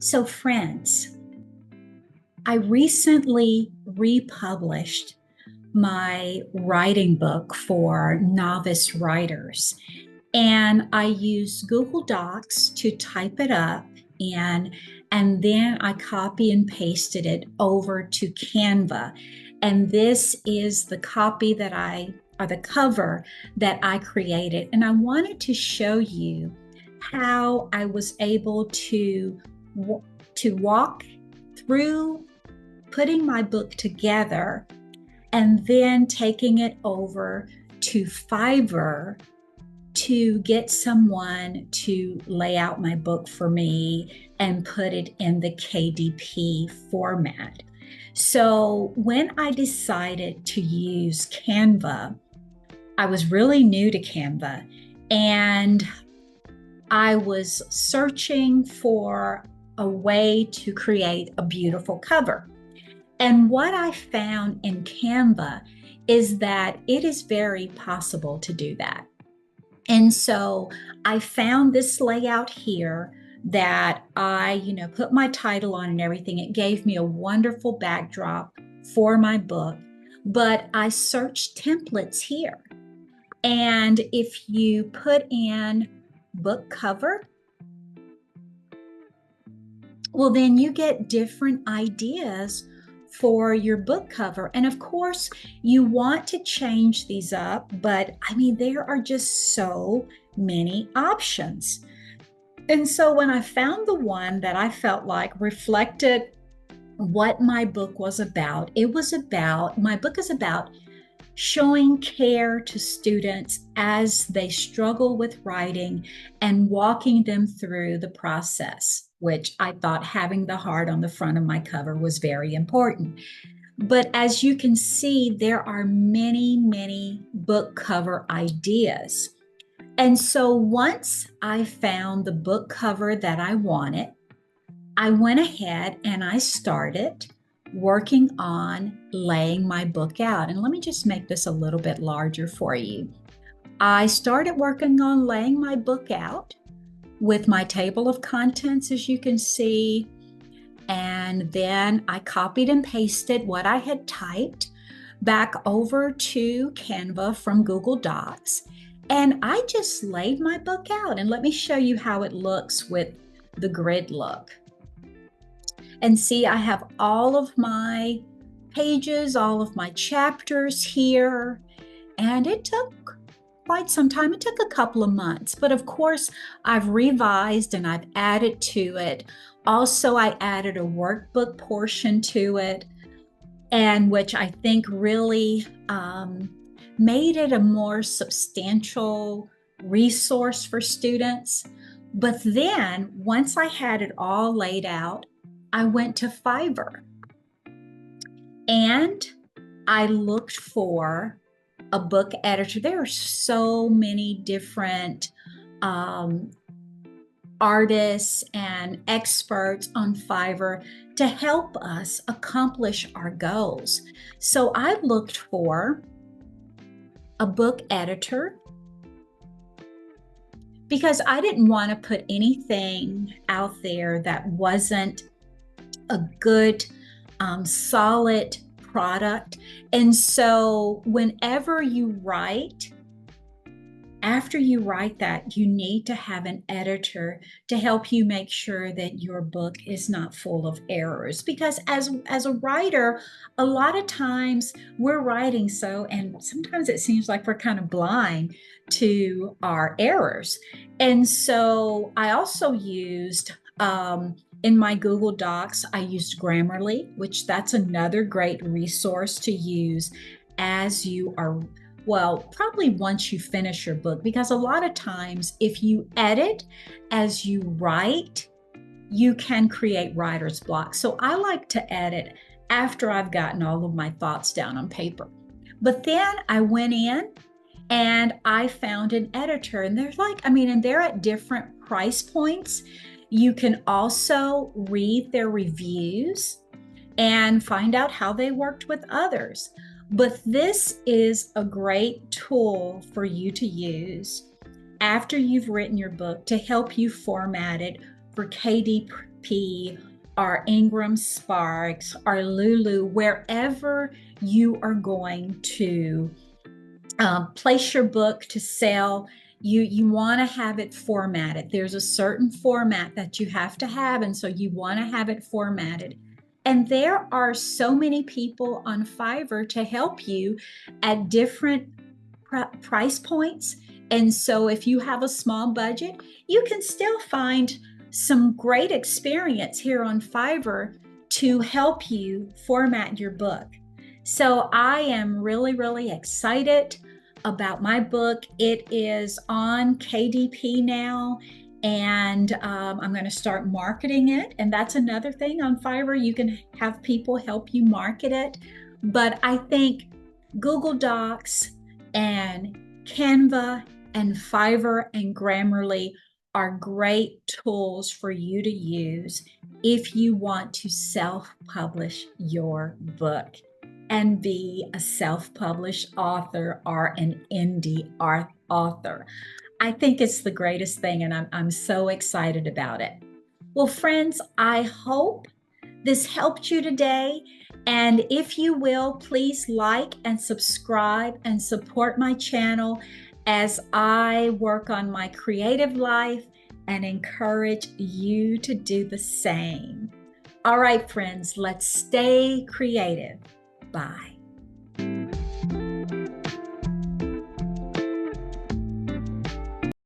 So, friends, I recently republished my writing book for novice writers, and I used Google Docs to type it up and then I copy and pasted it over to Canva. And this is the copy that or the cover that I created. And I wanted to show you how I was able to walk through putting my book together and then taking it over to Fiverr to get someone to lay out my book for me and put it in the KDP format. So when I decided to use Canva, I was really new to Canva and I was searching for a way to create a beautiful cover. And what I found in Canva is that it is very possible to do that. And so I found this layout here that I, put my title on and everything. It gave me a wonderful backdrop for my book, but I searched templates here. And if you put in book cover, well, then you get different ideas for your book cover. And of course, you want to change these up, but there are just so many options. And so when I found the one that I felt like reflected what my book was about, my book is about showing care to students as they struggle with writing and walking them through the process, which I thought having the heart on the front of my cover was very important. But as you can see, there are many, many book cover ideas. And so once I found the book cover that I wanted, I went ahead and I started working on laying my book out. And let me just make this a little bit larger for you. I started working on laying my book out with my table of contents, as you can see. And then I copied and pasted what I had typed back over to Canva from Google Docs. And I just laid my book out. And let me show you how it looks with the grid look. And see, I have all of my pages, all of my chapters here, and it took quite some time. It took a couple of months, but of course, I've revised and I've added to it. Also, I added a workbook portion to it, and which I think really made it a more substantial resource for students. But then once I had it all laid out, I went to Fiverr and I looked for a book editor. There are so many different artists and experts on Fiverr to help us accomplish our goals. So I looked for a book editor because I didn't want to put anything out there that wasn't a good, solid product. And so whenever you write, after you write that, you need to have an editor to help you make sure that your book is not full of errors. Because as a writer, a lot of times we're writing and sometimes it seems like we're kind of blind to our errors. And so I also used, in my Google Docs, I used Grammarly, which that's another great resource to use as you are, probably once you finish your book, because a lot of times if you edit as you write, you can create writer's block. So I like to edit after I've gotten all of my thoughts down on paper. But then I went in and I found an editor, and they're at different price points. You can also read their reviews and find out how they worked with others. But this is a great tool for you to use after you've written your book to help you format it for KDP or Ingram Sparks or Lulu, wherever you are going to place your book to sell, you want to have it formatted. There's a certain format that you have to have, and so you want to have it formatted. And there are so many people on Fiverr to help you at different price points. And so if you have a small budget, you can still find some great experience here on Fiverr to help you format your book. So I am really, really excited about my book. It is on KDP now, and I'm going to start marketing it. And that's another thing on Fiverr. You can have people help you market it. But I think Google Docs and Canva and Fiverr and Grammarly are great tools for you to use if you want to self-publish your book and be a self-published author or an indie author. I think it's the greatest thing, and I'm so excited about it. Well, friends, I hope this helped you today. And if you will, please like and subscribe and support my channel as I work on my creative life and encourage you to do the same. All right, friends, let's stay creative. Bye.